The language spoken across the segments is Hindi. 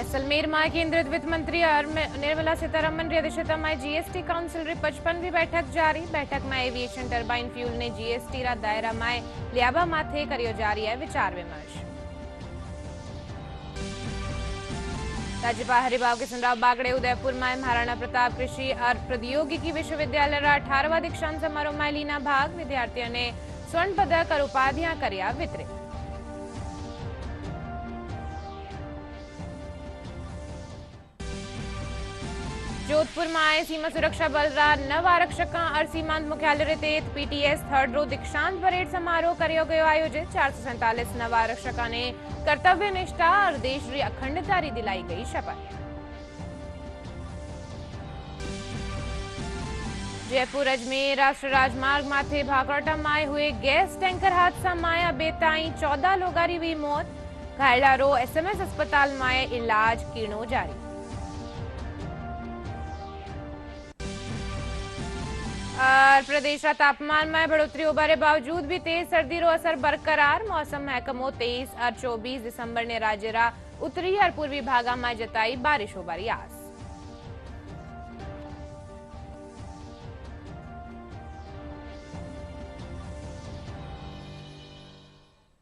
जैसलमेर में केंद्रीय वित्त मंत्री निर्मला सीतारमण की अध्यक्षता में जीएसटी काउंसिल री 55મી बैठक जारी। बैठक में एविएशन टर्बाइन फ्यूल ने जीएसटी रा दायरा में लियाबा माथे करियो जारी है विचार विमर्श। राज्यपाल हरिभाव किशनराव बागड़े उदयपुर में महाराणा प्रताप कृषि और प्रौद्योगिकी विश्वविद्यालय रा 18वां दीक्षांत समारोह में लीना भाग। विद्यार्थियों ने स्वर्ण पदक और उपाधियां कर्या वितरित। जोधपुर में आए सीमा सुरक्षा बल रा 9 आरक्षक और सीमांत मुख्यालय तेत पीटीएस 3rd रो दीक्षांत परेड समारोह करियो गयो आयोजित। 447 नव आरक्षक ने कर्तव्य निष्ठा और देश री अखंडता री दिलाई गई शपथ। जयपुर अजमेर राष्ट्रीय राजमार्ग माथे भाखड़टा में हुए गैस टैंकर हादसा में बेताई 14 लोगों की हुई मौत। घायला रो एसएमएस अस्पताल में इलाज कीणो जारी। और प्रदेश का तापमान में बढ़ोतरी होने बावजूद भी तेज सर्दी रो असर बरकरार। मौसम महकमो 23 और 24 दिसंबर ने राज्य रा उत्तरी और पूर्वी भागा में जताई बारिश होबारी आस।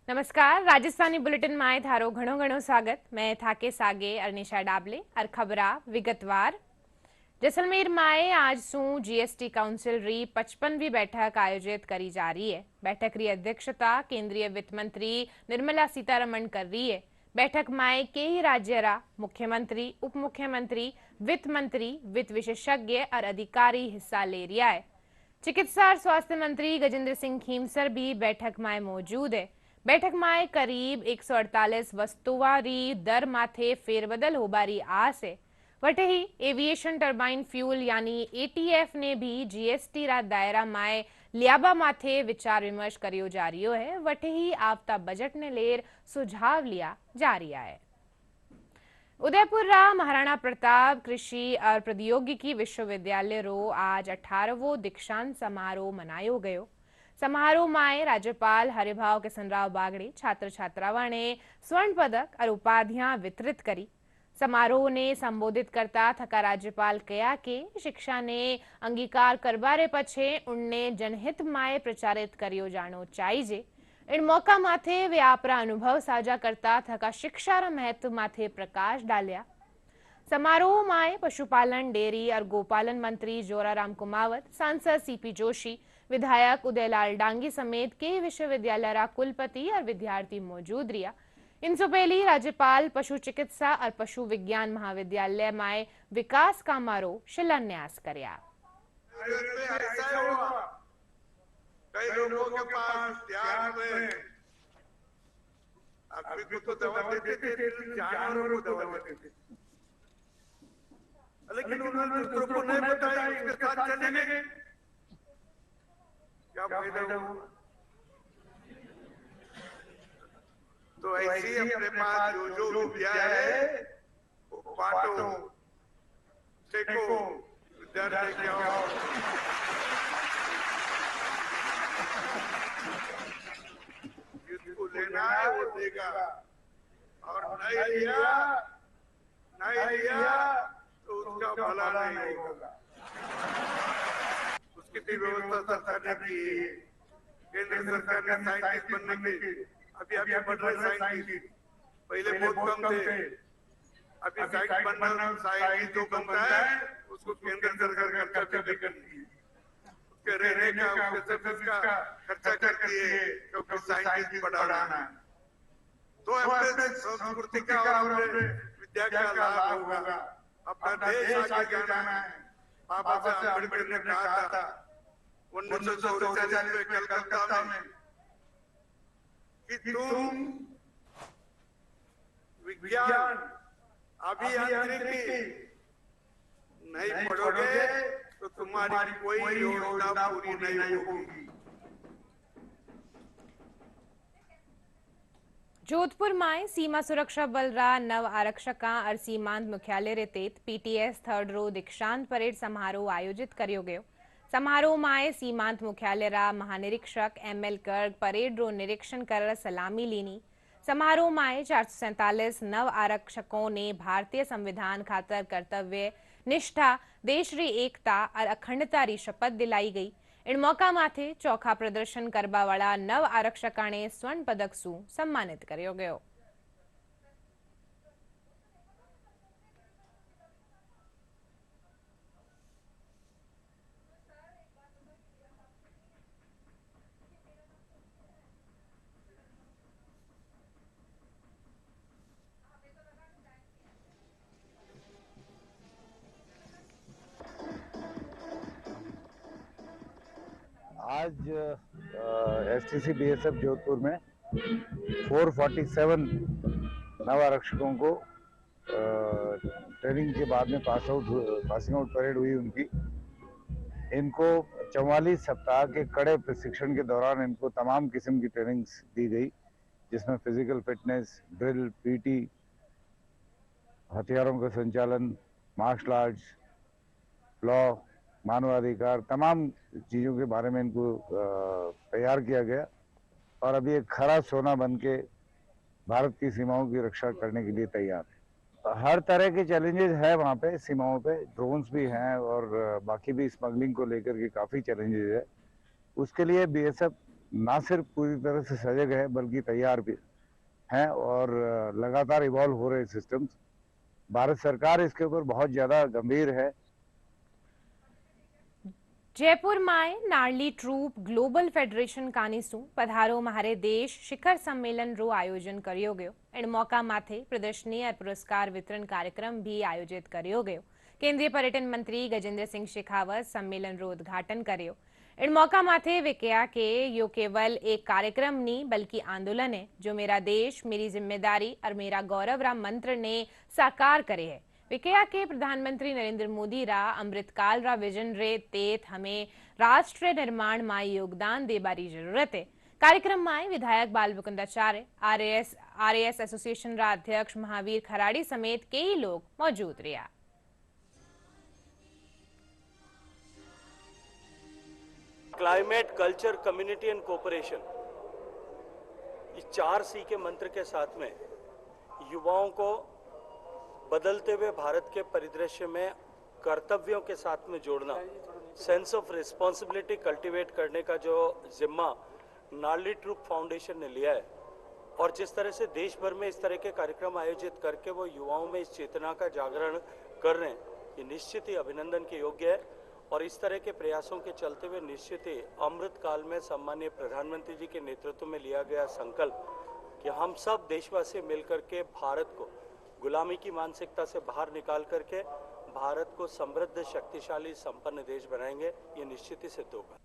नमस्कार, राजस्थानी बुलेटिन में थारो घणो घणो स्वागत। मैं थाके सागे अनिशा डाबले और खबरा विगतवार। जैसलमेर में आज सू जीएसटी काउंसिल री 55મી बैठक आयोजित करी जा रही है। बैठक री अध्यक्षता केंद्रीय वित्त मंत्री निर्मला सीतारमण कर रही है। बैठक में कई राज्य रा मुख्यमंत्री, उप मुख्यमंत्री, वित्त मंत्री, वित्त विशेषज्ञ और अधिकारी हिस्सा ले रिया है। चिकित्सा और स्वास्थ्य मंत्री गजेंद्र सिंह खीमसर भी बैठक में मौजूद है। बैठक में करीब 148 वस्तुओं री दर माथे फेरबदल होबारी आस है। वटे ही एविएशन टर्बाइन फ्यूल यानी एटीएफ ने भी जीएसटी रा दायरा में लियाबा माथे विचार विमर्श करियो जा रियो है। वटे ही आवता बजट ने लेर सुझाव लिया जा रिया है। उदयपुर रा महाराणा प्रताप कृषि और प्रौद्योगिकी विश्वविद्यालय रो आज 18वो दीक्षांत समारोह मनायो गयो। समारोह में राज्यपाल हरिभाव किशनराव बागड़े छात्र छात्राओं ने स्वर्ण पदक और उपाधियां वितरित करी। समारोह ने संबोधित करता थका राज्यपाल कहा कि शिक्षा ने अंगीकार करवारे पछे उनने जनहित में प्रचारित करियो जानो चाहिए। इन मौका माथे वे आपरा अनुभव साझा करता थका शिक्षा रा महत्व माथे प्रकाश डालिया। समारोह में पशुपालन, डेयरी और गोपालन मंत्री जोराराम कुमावत, सांसद सीपी जोशी, विधायक उदयलाल डांगी समेत कई विश्वविद्यालय रा कुलपति और विद्यार्थी मौजूद रिया। इनसे पहले राज्यपाल पशु चिकित्सा और पशु विज्ञान महाविद्यालय में विकास कामारो शिलान्यास कर्या। कई लोगों के पास ध्यान में आदमी को दवा देते थे, जानवरों को दवा देते थे, लेकिन उन्होंने दूसरों को नहीं बताया उसके साथ चले गए। क्या फायदा हुआ? तो ऐसी अपने पास जो विद्या है वो बांटो, सीखो, डर लेके आओ। जिसको लेना है वो देगा, और नहीं लिया तो उसका भला नहीं होगा। उसकी भी व्यवस्था सरकार ने की है। केंद्र सरकार ने साइंटिस्ट बनने की अभी बढ़ रहे साइंटिस्ट, पहले बहुत कम थे। अभी साइंटिस्ट बनना, साइंटिस्ट जो बनता है उसको केंद्र सरकार खर्चा भी करती है। उसके रहने का, उसके सर्विस का खर्चा करती है, क्योंकि साइंटिस्ट बढ़ाना है। तो अपने संस्कृति का और अपने विद्या का लाभ होगा। अपना देश आगे जाना है। बाबा साहब अम्बेडकर ने कहा था 1947 में कलकत्ता में कि तुम विज्ञान, अभियांत्रिकी नहीं पढ़ोगे तो तुम्हारी कोई योजना पूरी नहीं होगी। जोधपुर में सीमा सुरक्षा बल रा 9 आरक्षक और सीमांत मुख्यालय रेतेत पीटीएस 3rd रो दीक्षांत परेड समारोह आयोजित करियो गयो। समारोह में सीमांत मुख्यालय रा महानिरीक्षक एमएल गर्ग परेड रो निरीक्षण कर सलामी लीनी। समारोह में 447 नव आरक्षकों ने भारतीय संविधान खातर कर्तव्य निष्ठा देशरी एकता और अखंडता री शपथ दिलाई गई। इन मौका माथे चोखा प्रदर्शन करवा वाला नव आरक्षकाने स्वर्ण पदक सु सम्मानित कर्यो गयो। आज एसटीसी बीएसएफ जोधपुर में 447 नव आरक्षकों को ट्रेनिंग के बाद में पासिंग आउट परेड हुई उनकी। इनको 44 सप्ताह के कड़े प्रशिक्षण के दौरान इनको तमाम किस्म की ट्रेनिंग्स दी गई, जिसमें फिजिकल फिटनेस, ड्रिल, पीटी, हथियारों का संचालन, मार्शल आर्ट्स, लॉ, मानवाधिकार, तमाम चीज़ों के बारे में इनको तैयार किया गया और अभी एक खरा सोना बन के भारत की सीमाओं की रक्षा करने के लिए तैयार है। हर तरह के चैलेंजेस है वहाँ पे, सीमाओं पे ड्रोन्स भी हैं और बाकी भी स्मगलिंग को लेकर के काफ़ी चैलेंजेस है। उसके लिए बीएसएफ ना सिर्फ पूरी तरह से सजग है बल्कि तैयार भी हैं और लगातार इवॉल्व हो रहे सिस्टम्स। भारत सरकार इसके ऊपर बहुत ज़्यादा गंभीर है। जयपुर में नारली ट्रूप ग्लोबल फेडरेशन कानीसू पधारो महारे देश शिखर सम्मेलन रो आयोजन कर्यो गयो। इन मौका माथे प्रदर्शनी और पुरस्कार वितरण कार्यक्रम भी आयोजित कर्यो गयो। केंद्रीय पर्यटन मंत्री गजेंद्र सिंह शेखावत सम्मेलन रो उद्घाटन कर्यो। इन मौका माथे वे कहा कि यो केवल एक कार्यक्रम नहीं बल्कि आंदोलन है जो मेरा देश मेरी जिम्मेदारी और मेरा गौरव रा मंत्र ने साकार करे है। वे कहा कि प्रधानमंत्री नरेंद्र मोदी रा अमृतकाल रा विजन रे तेत हमें राष्ट्र निर्माण में योगदान देबारी जरूरत है। कार्यक्रम में विधायक बाल मुकुंदाचार्य, आरएएस एसोसिएशन रा अध्यक्ष महावीर खराड़ी समेत कई लोग मौजूद रहा। Climate, culture, community and cooperation, इस 4C के मंत्र के साथ में युवाओं को बदलते हुए भारत के परिदृश्य में कर्तव्यों के साथ में जोड़ना, सेंस ऑफ रिस्पॉन्सिबिलिटी कल्टीवेट करने का जो जिम्मा नारली ट्रूप फाउंडेशन ने लिया है और जिस तरह से देश भर में इस तरह के कार्यक्रम आयोजित करके वो युवाओं में इस चेतना का जागरण कर रहे हैं, ये निश्चित ही अभिनंदन के योग्य है। और इस तरह के प्रयासों के चलते हुए निश्चित ही अमृत काल में सम्मानीय प्रधानमंत्री जी के नेतृत्व में लिया गया संकल्प कि हम सब देशवासी मिलकर के भारत को गुलामी की मानसिकता से बाहर निकाल करके भारत को समृद्ध, शक्तिशाली, संपन्न देश बनाएंगे, ये निश्चित ही सिद्ध होगा।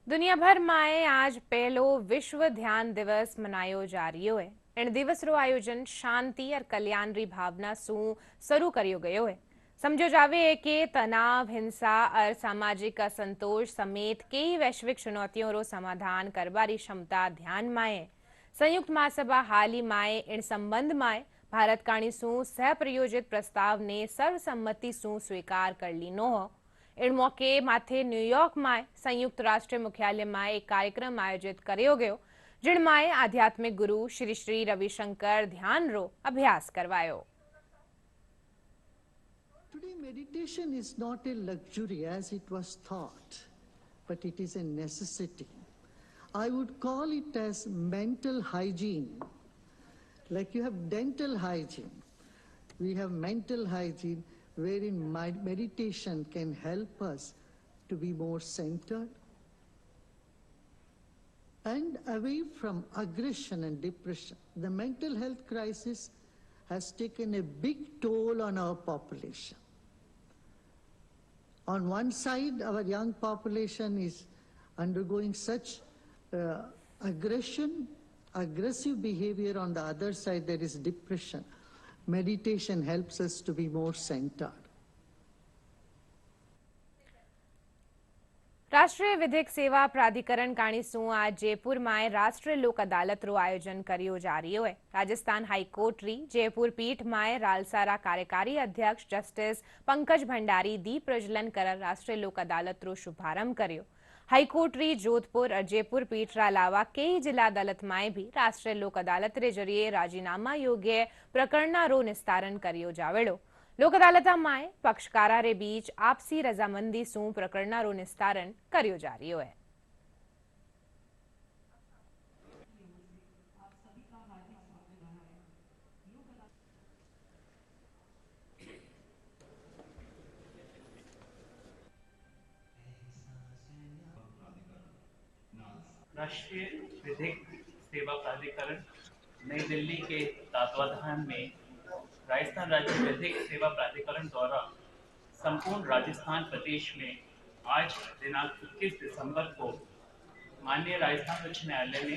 दुनिया भर में आज पहलो विश्व ध्यान दिवस मनायो जा रही है। इन दिवस रो आयोजन शांति और कल्याण री भावना सु शुरू करियो गयो है। समझो जावे है कि तनाव, हिंसा और सामाजिक असंतोष समेत कई वैश्विक चुनौतियों रो समाधान करवारी क्षमता ध्यान में है। संयुक्त महासभा हाल ही में इन संबंध में भारत काणी सु सह प्रयोजित प्रस्ताव ने सर्वसम्मति सु स्वीकार कर लीनो हो। इन मौके माथे न्यूयॉर्क में संयुक्त राष्ट्र मुख्यालय में एक कार्यक्रम आयोजित कर्यो गयो, जिनमें आध्यात्मिक गुरु श्री श्री रविशंकर ध्यान रो अभ्यास करवायो। Today, meditation is not a luxury as it was thought, but it is a necessity. I would call it as mental hygiene. Like you have dental hygiene, we have mental hygiene wherein meditation can help us to be more centered and away from aggression and depression. The mental health crisis has taken a big toll on our population. On one side, our young population is undergoing such aggressive behavior. On the other side, there is depression. Meditation helps us to be more centered. राष्ट्रीय विधिक सेवा प्राधिकरण काणीसू आज जयपुर में राष्ट्रीय लोक अदालत रो आयोजन करियो जा रही है। राजस्थान हाईकोर्ट री जयपुर पीठ में रालसारा कार्यकारी अध्यक्ष जस्टिस पंकज भंडारी दीप प्रज्वलन कर राष्ट्रीय लोक अदालत रो शुभारंभ कर्यो। हाईकोर्ट री जोधपुर और जयपुर पीठ रा अलावा कई जिला अदालत में भी राष्ट्रीय लोक अदालत रे जरिए राजीनामा योग्य प्रकरण रो निस्तारण करियो जावेड़ो। लोक अदालत में पक्षकारा रे बीच आपसी रजामंदी सु प्रकरण रो निस्तारण करियो जा रही है। राष्ट्रीय विधिक सेवा प्राधिकरण नई दिल्ली के तत्वाधान में राजस्थान राज्य विधिक सेवा प्राधिकरण द्वारा संपूर्ण राजस्थान प्रदेश में आज दिनांक 21 दिसंबर को माननीय राजस्थान उच्च न्यायालय में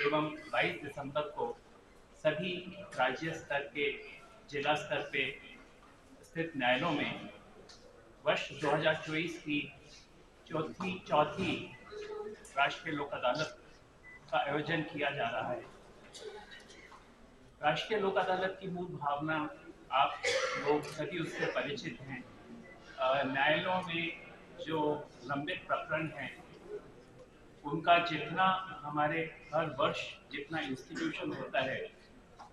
एवं 22 दिसंबर को सभी राज्य स्तर के जिला स्तर पे स्थित न्यायालयों में वर्ष 2024 की चौथी राष्ट्रीय लोक अदालत का आयोजन किया जा रहा है। राष्ट्रीय लोक अदालत की मूल भावना आप लोग सभी उससे परिचित हैं। न्यायालयों में जो लंबित प्रकरण हैं उनका जितना हमारे हर वर्ष जितना इंस्टीट्यूशन होता है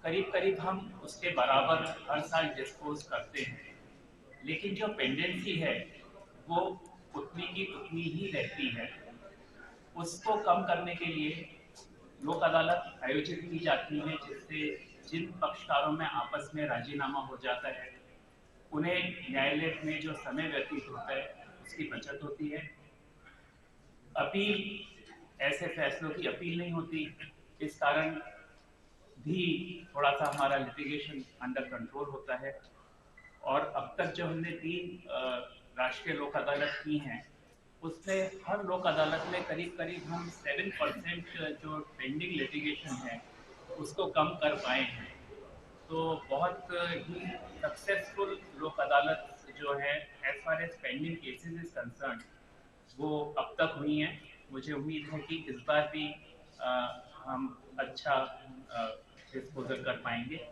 करीब करीब हम उसके बराबर हर साल डिस्पोज करते हैं, लेकिन जो पेंडेंसी है वो उतनी की उतनी ही रहती है। उसको कम करने के लिए लोक अदालत आयोजित की जाती है, जिससे जिन पक्षकारों में आपस में राजीनामा हो जाता है उन्हें न्यायालय में जो समय व्यतीत होता है उसकी बचत होती है। अपील, ऐसे फैसलों की अपील नहीं होती, इस कारण भी थोड़ा सा हमारा लिटिगेशन अंडर कंट्रोल होता है। और अब तक जो हमने 3 राष्ट्रीय लोक अदालत की हैं उसमें हर लोक अदालत में करीब करीब हम 7% जो पेंडिंग लिटिगेशन है उसको कम कर पाए हैं। तो बहुत ही सक्सेसफुल लोक अदालत जो है as far as pending cases is concern वो अब तक हुई हैं। मुझे उम्मीद है कि इस बार भी हम अच्छा डिस्पोजल कर पाएंगे।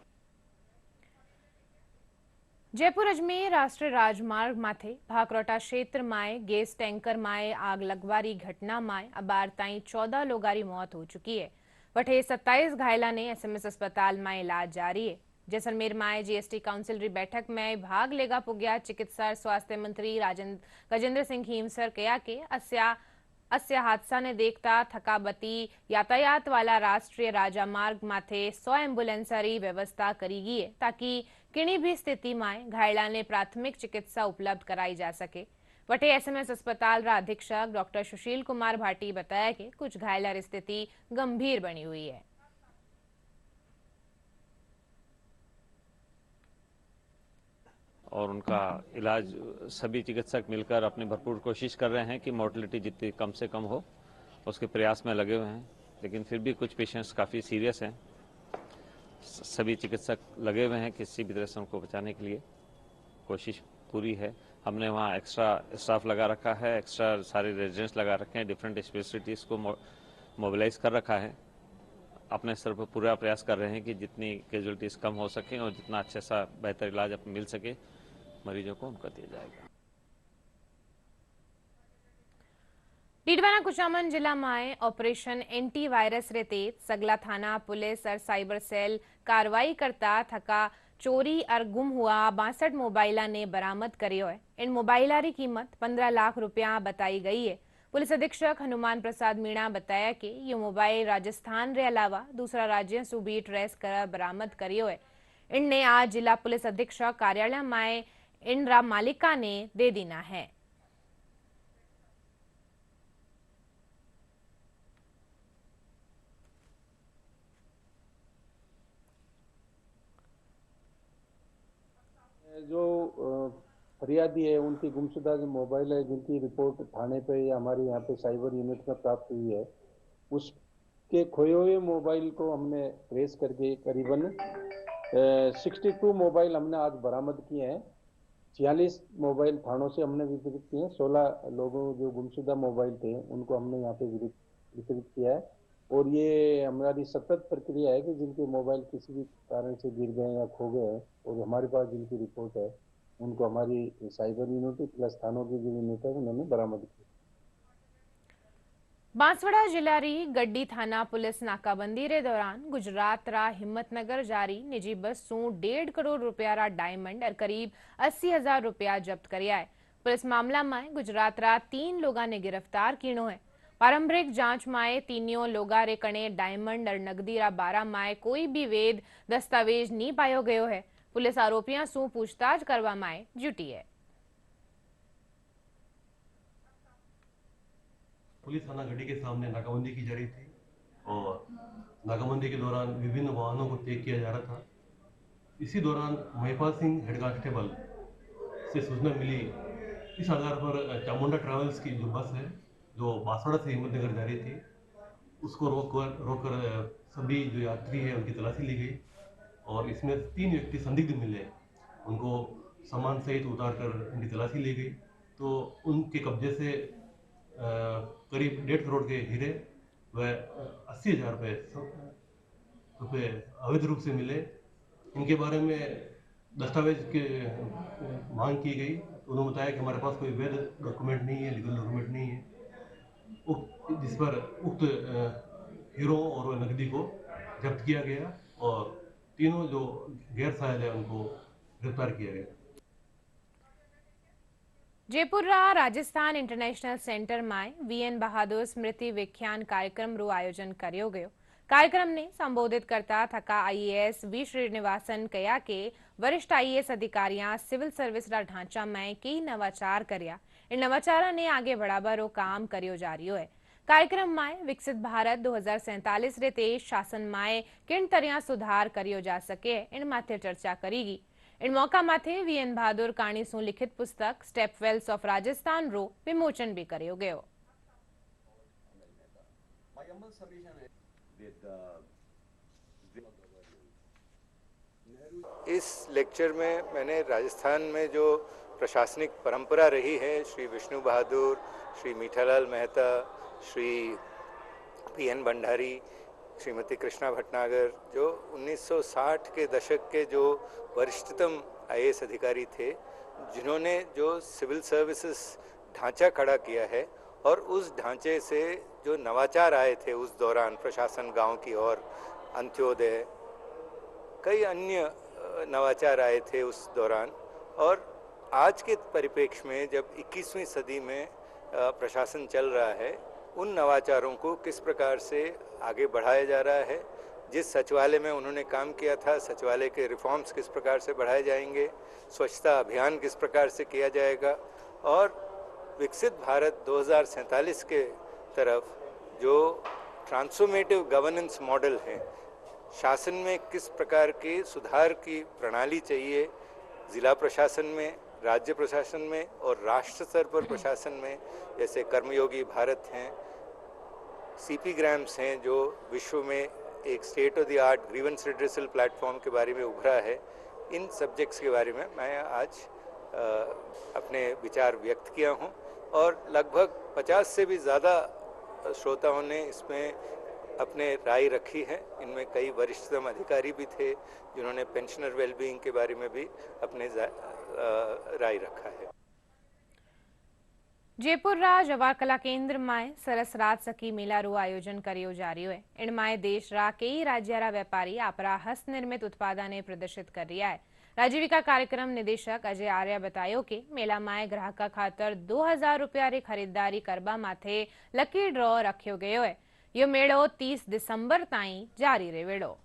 जयपुर अजमेर राष्ट्रीय राजमार्ग माथे भाकरोटा क्षेत्र में गैस टैंकर में आग लगवारी घटना में अबार ताई 14 लोगारी मौत हो चुकी है। वठे 27 घायला ने एसएमएस अस्पताल में इलाज जारी है। जैसलमेर में जीएसटी काउंसिल री बैठक में भाग लेगा पुग्या चिकित्सा स्वास्थ्य मंत्री गजेंद्र सिंह हिमसर कया के अस्य हादसा ने देखता थकाबती यातायात वाला राष्ट्रीय राजमार्ग माथे 100 एम्बुलेंस री व्यवस्था करी गई है, ताकि किसी भी स्थिति में घायला ने प्राथमिक चिकित्सा उपलब्ध कराई जा सके। वटे एसएमएस अस्पताल रा अधीक्षक डॉक्टर सुशील कुमार भाटी बताया कि कुछ घायला स्थिति गंभीर बनी हुई है। और उनका इलाज सभी चिकित्सक मिलकर अपनी भरपूर कोशिश कर रहे हैं कि मोर्टेलिटी जितनी कम से कम हो उसके प्रयास में लगे हुए हैं, लेकिन फिर भी कुछ पेशेंट्स काफ़ी सीरियस हैं। सभी चिकित्सक लगे हुए हैं किसी भी तरह से उनको बचाने के लिए, कोशिश पूरी है। हमने वहाँ एक्स्ट्रा स्टाफ लगा रखा है, एक्स्ट्रा सारे रेजिडेंट्स लगा रखे हैं, डिफरेंट स्पेशलिटीज़ को मोबिलाइज कर रखा है। अपने स्तर पर पूरा प्रयास कर रहे हैं कि जितनी कैजुअलिटीज़ कम हो सकें और जितना अच्छा सा बेहतर इलाज मिल सके मरीजों को उनका दिया जाएगा। डीडवाना कुचामन जिला में ऑपरेशन एंटी वायरस रे तहत सगला थाना पुलिस और साइबर सेल कार्रवाई करता थका चोरी और गुम हुआ 62 मोबाइला ने बरामद करियो है। इन मोबाइला की कीमत 15 लाख रुपया बताई गई है। पुलिस अधीक्षक हनुमान प्रसाद मीणा बताया कि ये मोबाइल राजस्थान रे अलावा दूसरा राज्य से भी ट्रेस कर बरामद करियो है। इनने आज जिला पुलिस अधीक्षक कार्यालय में इनरा मालिका ने दे दीना है। जो फरियादी है उनकी गुमशुदा जो मोबाइल है जिनकी रिपोर्ट थाने पे या हमारे यहाँ पे साइबर यूनिट में प्राप्त हुई है, उसके खोए हुए मोबाइल को हमने ट्रेस करके करीबन 62 मोबाइल हमने आज बरामद किए हैं। 46 मोबाइल थानों से हमने वितरित किए हैं। 16 लोगों जो गुमशुदा मोबाइल थे उनको हमने यहाँ पे वितरित किया है। और ये हमारी सतत प्रक्रिया है कि जिनके मोबाइल किसी भी कारण से गिर गए या खो गए हैं और हमारे पास जिनकी रिपोर्ट है उनको हमारी साइबर यूनिट प्लस थानों की जो यूनिट है उन्होंने बरामद की। बांसवाड़ा जिला री गड्डी थाना पुलिस नाकाबंदी रे दौरान गुजरात रा हिम्मतनगर जारी निजी बस सू 1.5 करोड़ रुपया रा डायमंड और करीब 80,000 रुपया जब्त करिया है। पुलिस मामला में गुजरात रा 3 लोगा ने गिरफ्तार किनो है। पारंपरिक जांच माए तीनियों लोगा रे कणे डायमंड और नगदी रा 12 माए कोई भी वेद दस्तावेज नहीं पायो गयो है। पुलिस आरोपियों सू पूछताछ करवा माए जुटी है। पुलिस थाना गड्डी के सामने नाकाबंदी की जा रही थी और नाकाबंदी के दौरान विभिन्न वाहनों को चेक किया जा रहा था। इसी दौरान महिपाल सिंह हेड कांस्टेबल से सूचना मिली। इस आधार पर चामुंडा ट्रैवल्स की जो बस है जो बांसवाड़ा से हिम्मतनगर जा रही थी उसको रोककर सभी जो यात्री है उनकी तलाशी ली गई और इसमें 3 व्यक्ति संदिग्ध मिले। उनको सामान सहित उतार कर उनकी तलाशी ली गई तो उनके कब्जे से करीब 1.5 करोड़ के हीरे व 80,000 रुपये अवैध रूप से मिले। इनके बारे में दस्तावेज के मांग की गई। उन्होंने बताया कि हमारे पास कोई वैध डॉक्यूमेंट नहीं है, लीगल डॉक्यूमेंट नहीं है, जिस पर उक्त हीरो और नकदी को जब्त किया गया और तीनों जो गैर सहायल है उनको गिरफ्तार किया गया। जयपुर रा राजस्थान इंटरनेशनल सेंटर में वीएन बहादुर स्मृति व्याख्यान कार्यक्रम रो आयोजन कर्यो गयो। कार्यक्रम ने संबोधित करता थका आईएएस वी श्रीनिवासन कहा के वरिष्ठ आईएएस अधिकारियां सिविल सर्विस रा ढांचा में कई नवाचार कर्या। इन नवाचारा ने आगे बढ़ावा रो काम कर्यो जा रह्यो है। कार्यक्रम में विकसित भारत 2047 रे तेज शासन में किन तरह सुधार कर्यो जा सके इन माथे चर्चा करेगी। इन मौका माथे वीएन बहादुर काणी सु लिखित पुस्तक स्टेप वेल्स ऑफ राजस्थान रो विमोचन भी कर्यो गयो। इस लेक्चर में मैंने राजस्थान में जो प्रशासनिक परंपरा रही है, श्री विष्णु बहादुर, श्री मीठालाल मेहता, श्री पीएन भंडारी, श्रीमती कृष्णा भटनागर, जो 1960 के दशक के जो वरिष्ठतम आईएएस अधिकारी थे, जिन्होंने जो सिविल सर्विसेज ढांचा खड़ा किया है और उस ढांचे से जो नवाचार आए थे उस दौरान, प्रशासन गांव की ओर, अंत्योदय, कई अन्य नवाचार आए थे उस दौरान। और आज के परिप्रेक्ष्य में जब 21वीं सदी में प्रशासन चल रहा है, उन नवाचारों को किस प्रकार से आगे बढ़ाया जा रहा है, जिस सचिवालय में उन्होंने काम किया था, सचिवालय के रिफॉर्म्स किस प्रकार से बढ़ाए जाएंगे, स्वच्छता अभियान किस प्रकार से किया जाएगा और विकसित भारत 2047 के तरफ जो ट्रांसफॉर्मेटिव गवर्नेंस मॉडल है, शासन में किस प्रकार के सुधार की प्रणाली चाहिए, जिला प्रशासन में, राज्य प्रशासन में और राष्ट्र स्तर पर प्रशासन में, जैसे कर्मयोगी भारत हैं, सीपी ग्राम्स हैं जो विश्व में एक state of the art grievance redressal platform के बारे में उभरा है। इन सब्जेक्ट्स के बारे में मैं आज अपने विचार व्यक्त किया हूं और लगभग 50 से भी ज़्यादा श्रोताओं ने इसमें अपने राय रखी है। इनमें कई वरिष्ठतम अधिकारी भी थे जिन्होंने पेंशनर वेलबीइंग के बारे में भी अपने राय रखा है। जयपुर रा जवाहर कला केंद्र में सरस राज सखी मेला रो आयोजन कर्यो जा रह्यो है। इन में देश रा कई राज्य रा व्यापारी आपरा हस्त निर्मित उत्पादन ने प्रदर्शित कर रहा है। राजीविका कार्यक्रम निदेशक अजय आर्य बतायो कि मेला में ग्राहक खातर 2000 रुपया री खरीदारी करबा माथे लकी ड्रॉ रखियो गयो है। यो मेड़ो 30 दिसंबर ताईं जारी रहेवेड़ो।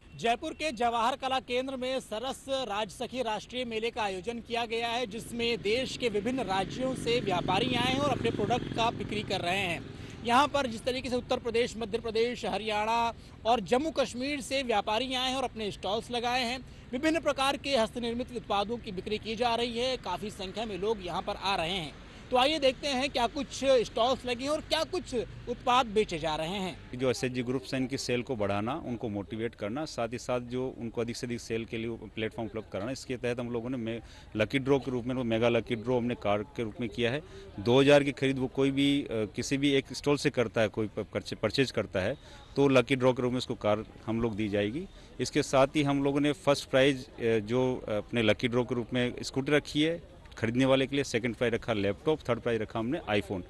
जयपुर के जवाहर कला केंद्र में सरस राजसखी राष्ट्रीय मेले का आयोजन किया गया है, जिसमें देश के विभिन्न राज्यों से व्यापारी आए हैं और अपने प्रोडक्ट का बिक्री कर रहे हैं। यहाँ पर जिस तरीके से उत्तर प्रदेश, मध्य प्रदेश, हरियाणा और जम्मू कश्मीर से व्यापारी आए हैं और अपने स्टॉल्स लगाए हैं, विभिन्न प्रकार के हस्तनिर्मित उत्पादों की बिक्री की जा रही है। काफ़ी संख्या में लोग यहाँ पर आ रहे हैं। तो आइए देखते हैं क्या कुछ स्टॉल्स लगे हैं और क्या कुछ उत्पाद बेचे जा रहे हैं। जो एसएचजी ग्रुप्स हैं इनकी सेल को बढ़ाना, उनको मोटिवेट करना, साथ ही साथ जो उनको अधिक से अधिक सेल के लिए प्लेटफॉर्म उपलब्ध कराना, इसके तहत हम लोगों ने लकी ड्रॉ के रूप में, मेगा लकी ड्रॉ हमने कार्ड के रूप में किया है। 2000 की खरीद वो कोई भी किसी भी एक स्टॉल से करता है, कोई परचेज करता है तो लकी ड्रॉ के रूप में उसको कार हम लोग दी जाएगी। इसके साथ ही हम लोगों ने फर्स्ट प्राइज जो अपने लकी ड्रॉ के रूप में स्कूटी रखी है खरीदने वाले के लिए, सेकंड प्राइज रखा लैपटॉप, थर्ड प्राइज रखा हमने आईफोन।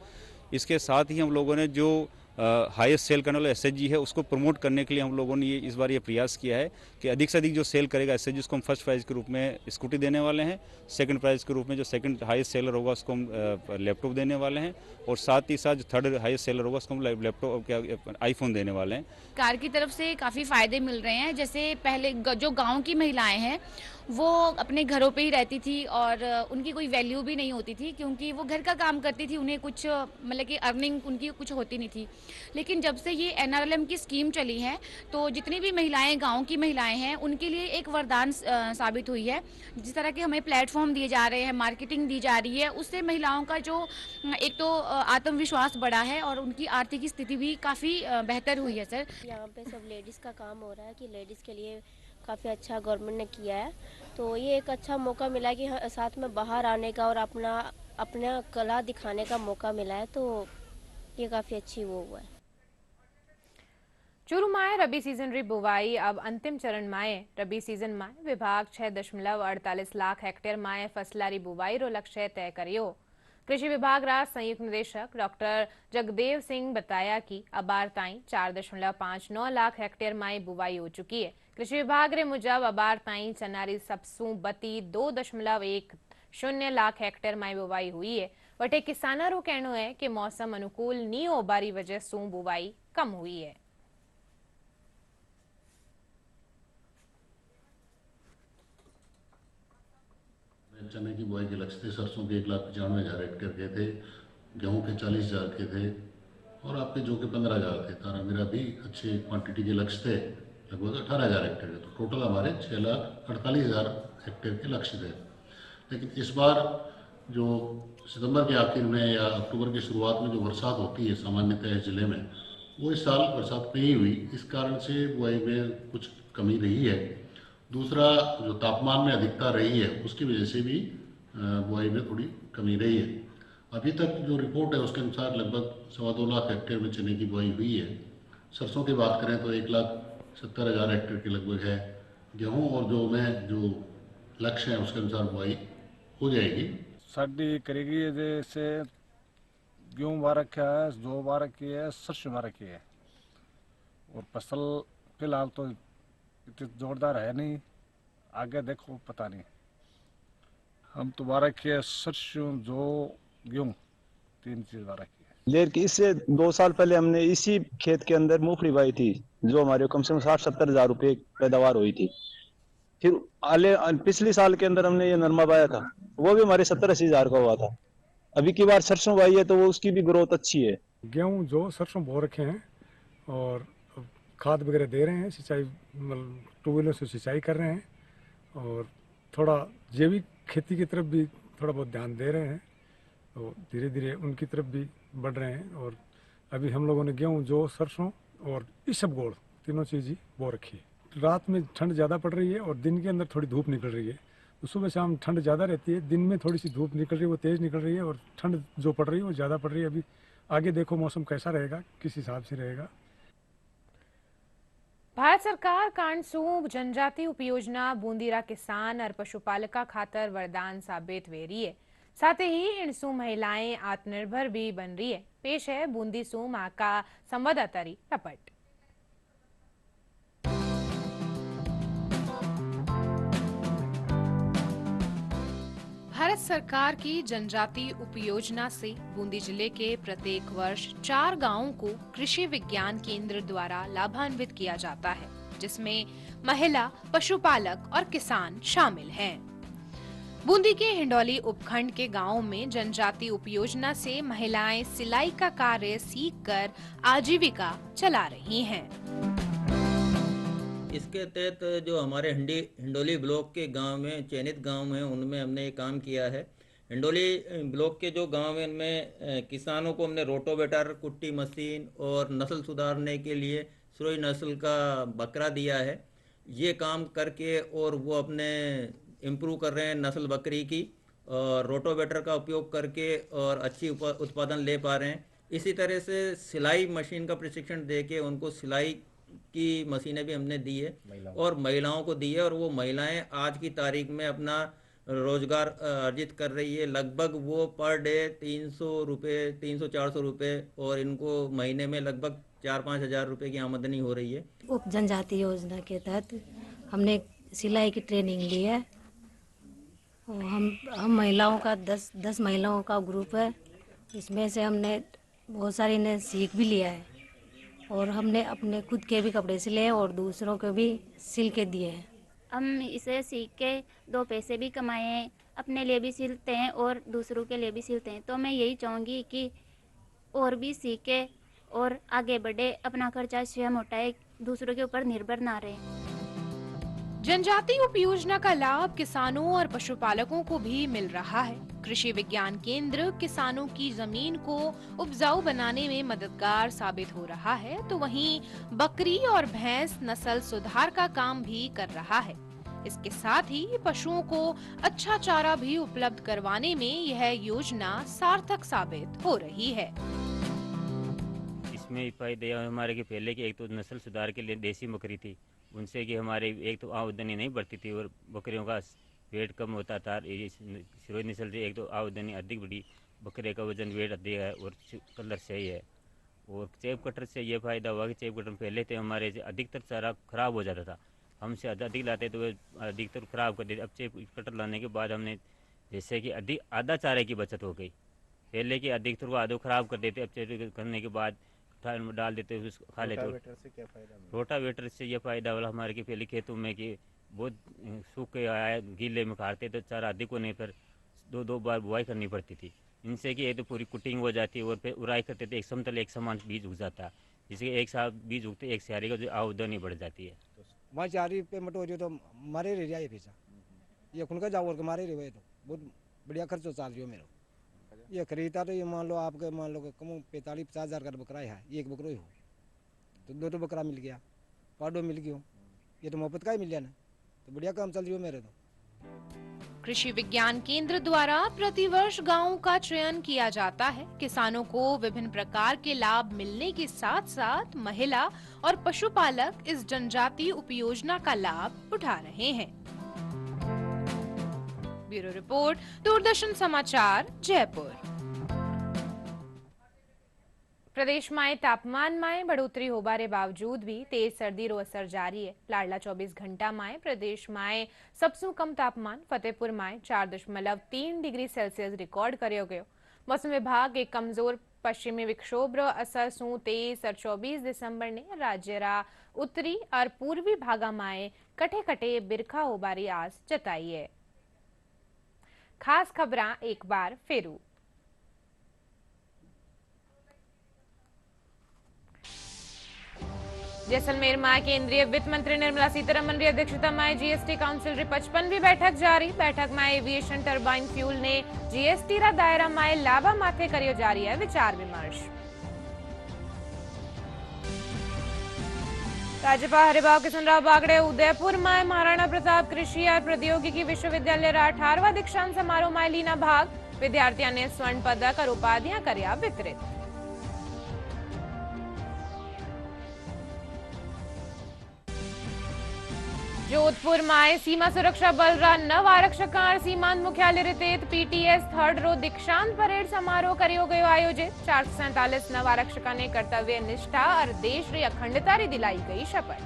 इसके साथ ही हम लोगों ने जो हाईएस्ट सेल करने वाला एसएचजी है उसको प्रमोट करने के लिए हम लोगों ने इस बार ये प्रयास किया है कि अधिक से अधिक जो सेल करेगा एसएचजी उसको हम फर्स्ट प्राइज के रूप में स्कूटी देने वाले हैं, सेकंड प्राइज के रूप में जो सेकंड हाईएस्ट सेलर होगा उसको हम लैपटॉप देने वाले हैं, और साथ ही साथ जो थर्ड हाईएस्ट सेलर होगा उसको हम लैपटॉप आईफोन देने वाले हैं। सरकार की तरफ से काफ़ी फ़ायदे मिल रहे हैं। जैसे पहले जो गांव की महिलाएं हैं वो अपने घरों पे ही रहती थी और उनकी कोई वैल्यू भी नहीं होती थी, क्योंकि वो घर का काम करती थी, उन्हें कुछ मतलब कि अर्निंग उनकी कुछ होती नहीं थी। लेकिन जब से ये एनआरएलएम की स्कीम चली है तो जितनी भी महिलाएं गांव की महिलाएं हैं उनके लिए एक वरदान साबित हुई है। जिस तरह के हमें प्लेटफॉर्म दिए जा रहे हैं, मार्केटिंग दी जा रही है, उससे महिलाओं का जो एक तो आत्मविश्वास बढ़ा है और उनकी आर्थिक स्थिति भी काफ़ी बेहतर हुई है। सर, यहाँ पे सब लेडीज़ का काम हो रहा है कि लेडीज़ के लिए काफ़ी अच्छा गवर्नमेंट ने किया है, तो ये एक अच्छा मौका मिला कि साथ में बाहर आने का और अपना कला दिखाने का मौका मिला है, तो ये काफ़ी अच्छी वो हुआ है। चूरू माए रबी सीजन री बुवाई अब अंतिम चरण माए। रबी सीजन माए विभाग 6.48 लाख हेक्टेयर माए फसलारी बुवाई रो लक्ष्य तय करियो। कृषि विभाग रा संयुक्त निदेशक डॉक्टर जगदेव सिंह बताया कि अबार ताई 4.59 लाख हेक्टेयर माई बुवाई हो चुकी है। कृषि विभाग रे मुजब अबार ताई चनारी सबसू बती 2.10 लाख हेक्टेयर माई बुवाई हुई है। वटे किसाना रो कहनो है कि मौसम अनुकूल नी होबारी वजह से बुवाई कम हुई है। चने की बुआई के लक्ष्य थे, सरसों के 1,95,000 हेक्टेयर के थे, गेहूं के 40,000 के थे और आपके जो के 15,000 थे। तारा मेरा भी अच्छे क्वांटिटी के लक्ष्य थे, लगभग 18,000 हेक्टेयर के, तो टोटल हमारे 6,48,000 हेक्टेयर के लक्ष्य थे। लेकिन इस बार जो सितंबर के आखिर में या अक्टूबर की शुरुआत में जो बरसात होती है सामान्यतः जिले में, वो इस साल बरसात नहीं हुई। इस कारण से बुआई में कुछ कमी रही है। दूसरा, जो तापमान में अधिकता रही है उसकी वजह से भी बुआई में थोड़ी कमी रही है। अभी तक जो रिपोर्ट है उसके अनुसार लगभग 2.25 लाख हेक्टेयर में चने की बुआई हुई है। सरसों की बात करें तो 1,70,000 हेक्टेयर के लगभग है। गेहूँ और जो लक्ष्य है उसके अनुसार बुआई हो जाएगी। साड़ी करेगी जैसे गेहूँ बार रखा है, जौ बार रखी है, सरसों बार रखी है, और फसल फिलहाल तो इतनी जोरदार है नहीं, आगे देखो पता नहीं। हम तो बार रखी है सरसों, जौ, गेहूँ, 3 चीज बार रखी है। लेकिन इससे 2 साल पहले हमने इसी खेत के अंदर मूंगफली बाई थी, जो हमारे कम से कम 60-70 हजार रुपये पैदावार हुई थी। फिर पिछले साल के अंदर हमने ये नरमा बाया था, वो भी हमारे 70-80 हजार का हुआ था। अभी की बार सरसों बाई है तो वो उसकी भी ग्रोथ अच्छी है। गेहूँ जो सरसों बो रखे हैं और खाद वगैरह दे रहे हैं, सिंचाई मतलब ट्यूबवेलों से सिंचाई कर रहे हैं, और थोड़ा जैविक खेती की तरफ भी थोड़ा बहुत ध्यान दे रहे हैं, तो धीरे धीरे उनकी तरफ भी बढ़ रहे हैं। और अभी हम लोगों ने गेहूँ जो सरसों और इसबगोल तीनों चीज़ ही बो रखी है। रात में ठंड ज़्यादा पड़ रही है और दिन के अंदर थोड़ी धूप निकल रही है, तो सुबह शाम ठंड ज़्यादा रहती है, दिन में थोड़ी सी धूप निकल रही है, वो तेज़ निकल रही है, और ठंड जो पड़ रही है वो ज़्यादा पड़ रही है। अभी आगे देखो मौसम कैसा रहेगा, किस हिसाब से रहेगा। भारत सरकार कांडसूं जनजाति उपयोजना बूंदीरा किसान और पशुपालका खातर वरदान साबित वे रही है। साथ ही इनसू महिलाएं आत्मनिर्भर भी बन रही है। पेश है बूंदी सू मां का संवाददाता रपट। भारत सरकार की जनजाति उपयोजना से बूंदी जिले के प्रत्येक वर्ष 4 गांवों को कृषि विज्ञान केंद्र द्वारा लाभान्वित किया जाता है, जिसमें महिला, पशुपालक और किसान शामिल हैं। बूंदी के हिंडौली उपखंड के गांवों में जनजाति उपयोजना से महिलाएं सिलाई का कार्य सीखकर आजीविका चला रही हैं। इसके तहत जो हमारे हिंडोली ब्लॉक के गांव में चयनित गांव हैं उनमें हमने ये काम किया है हिंडोली ब्लॉक के जो गांव हैं उनमें किसानों को हमने रोटोवेटर, कुट्टी मशीन और नस्ल सुधारने के लिए सुरई नस्ल का बकरा दिया है। ये काम करके और वो अपने इम्प्रूव कर रहे हैं नस्ल बकरी की, और रोटोवेटर का उपयोग करके और अच्छी उत्पादन ले पा रहे हैं। इसी तरह से सिलाई मशीन का प्रशिक्षण देके उनको सिलाई की मशीनें भी हमने दी है और महिलाओं को दी है, और वो महिलाएं आज की तारीख में अपना रोजगार अर्जित कर रही है। लगभग वो पर डे 300 रुपये, 300-400 रुपये, और इनको महीने में लगभग 4-5 हज़ार रुपये की आमदनी हो रही है। उप जनजाति योजना के तहत हमने सिलाई की ट्रेनिंग ली है। और हम महिलाओं का 10 महिलाओं का ग्रुप है। इसमें से हमने बहुत सारी ने सीख भी लिया है, और हमने अपने खुद के भी कपड़े सिले हैं और दूसरों के भी सिल के दिए हैं। हम इसे सीख के 2 पैसे भी कमाए हैं, अपने लिए भी सिलते हैं और दूसरों के लिए भी सिलते हैं। तो मैं यही चाहूँगी कि और भी सीखे और आगे बढ़े, अपना खर्चा स्वयं उठाए, दूसरों के ऊपर निर्भर ना रहे। जनजाति उपयोजना का लाभ किसानों और पशुपालकों को भी मिल रहा है। कृषि विज्ञान केंद्र किसानों की जमीन को उपजाऊ बनाने में मददगार साबित हो रहा है, तो वहीं बकरी और भैंस नस्ल सुधार का काम भी कर रहा है। इसके साथ ही पशुओं को अच्छा चारा भी उपलब्ध करवाने में यह योजना सार्थक साबित हो रही है। इसमें फायदे हमारे के पहले की एक तो नस्ल सुधार के लिए देसी बकरी थी, उनसे कि हमारे एक तो आमदनी नहीं बढ़ती थी और बकरियों का वेट कम होता था। सिरोही नस्ल से एक तो आमदनी अधिक बढ़ी, बकरे का वजन वेट अधिक है और कलर सही है। और चेप कटर से ये फ़ायदा हुआ कि चेप कटर पहले थे हमारे से अधिकतर चारा खराब हो जाता था, हमसे अधिक लाते तो वे अधिकतर खराब कर देते। अब चेप कटर लाने के बाद हमने जैसे कि अधिक आधा चारे की बचत हो गई। पहले के अधिकतर को आधो खराब कर देते, अब चेप करने के बाद डाल देते, खा लेते। रोटावेटर से ये फायदा वाला हमारे के पहले खेतों में कि बहुत सूखे आया गीले में खाते तो चारा अधिक होने पर 2 बार बुआई करनी पड़ती थी। इनसे कि एक तो पूरी कुटिंग हो जाती है और फिर उराई करते थे, एक समतल एक समान बीज उग जाता, जिससे एक साथ बीज उगते एक सियारी का जो आमदनी बढ़ जाती है। वहाँ चारी पेमेंट हो रही तो मारे रह जाए पैसा, ये खुनका जाओ और मारे रहे तो बहुत बढ़िया खर्च चाल रही हो मेरा। ये खरीदा तो ये मान लो आपके मान लो कम 45-50 हज़ार का बकरा है, एक बकरा ही हो तो 2 बकरा मिल गया, पाडो मिल गया, ये तो मुफ्त का ही मिल गया ना, तो बढ़िया काम चल रही हो मेरे तो। कृषि विज्ञान केंद्र द्वारा प्रतिवर्ष गांवों का चयन किया जाता है। किसानों को विभिन्न प्रकार के लाभ मिलने के साथ साथ महिला और पशुपालक इस जनजाति उपयोजना का लाभ उठा रहे हैं। ब्यूरो रिपोर्ट, दूरदर्शन समाचार, जयपुर। प्रदेश में तापमान में बढ़ोतरी होबारे बावजूद भी तेज सर्दी रो असर जारी है। लाडला 24 घंटा में प्रदेश में सबसे कम तापमान फतेहपुर में 4.3 डिग्री सेल्सियस रिकॉर्ड करियो गयो। मौसम विभाग एक कमजोर पश्चिमी विक्षोभ रो असर सु 23 और 24 दिसंबर ने राज्य रा उत्तरी और पूर्वी भागा में कटे कटे बिरखा होबारी आस जताई है। खास खबरां एक बार फेरू। जैसलमेर में केंद्रीय वित्त मंत्री निर्मला सीतारमण की अध्यक्षता में जीएसटी काउंसिल री 55वीं बैठक जारी। बैठक में एविएशन टर्बाइन फ्यूल ने जीएसटी रा दायरा में लाभा माथे करियो जारी है विचार विमर्श। राज्यपाल हरिभाऊ किशनराव बागड़े उदयपुर में महाराणा प्रताप कृषि और प्रौद्योगिकी विश्वविद्यालय रा 18वां दीक्षांत समारोह में लीना भाग। विद्यार्थियों ने स्वर्ण पदक और उपाधियां कर्या वितरित। जोधपुर में सीमा सुरक्षा बल रा 9 आरक्षक सीमांत मुख्यालय रितेत पीटीएस 3rd रो दीक्षांत परेड समारोह करियो गयो आयोजित। 447 नव आरक्षक ने कर्तव्य निष्ठा और देश री अखंडता री दिलाई गई शपथ।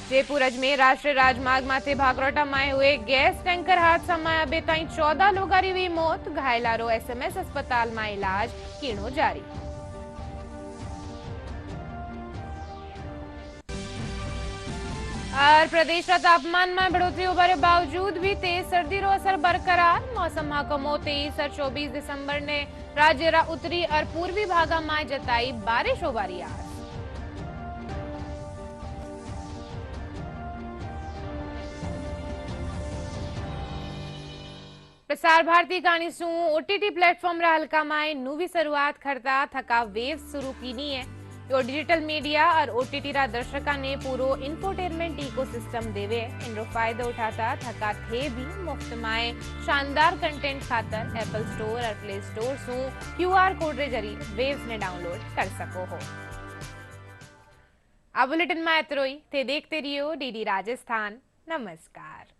जयपुर अजमेर राष्ट्रीय राजमार्ग माथे भागरोटा में हुए गैस टैंकर हादसा में अबे ताई 14 लोगों की हुई मौत। घायलारो एसएमएस अस्पताल में इलाज कीणो जारी। और प्रदेश का तापमान में बढ़ोतरी होने के बावजूद भी तेज सर्दी रो असर बरकरार। मौसम महकमो 23 और 24 दिसंबर ने राज्य रा उत्तरी और पूर्वी भागा में जताई बारिश होबारी आस। प्रसार भारती कहानी शू ओटीटी प्लेटफॉर्म रा हल्का में नवी शुरुआत करता थका वेव शुरू की है। जो डिजिटल मीडिया और ओटीटी रा दर्शका ने पूरो इंफोटेनमेंट इकोसिस्टम देवे इनरो फायदा उठाता थका थे भी मुफ्त में शानदार कंटेंट खातर एप्पल स्टोर और प्ले स्टोर सू क्यूआर कोड रे जरिए वेव्स ने डाउनलोड कर सको हो। आ बुलेटिन में एतरो ही थे देखते रहियो डीडी राजस्थान। नमस्कार।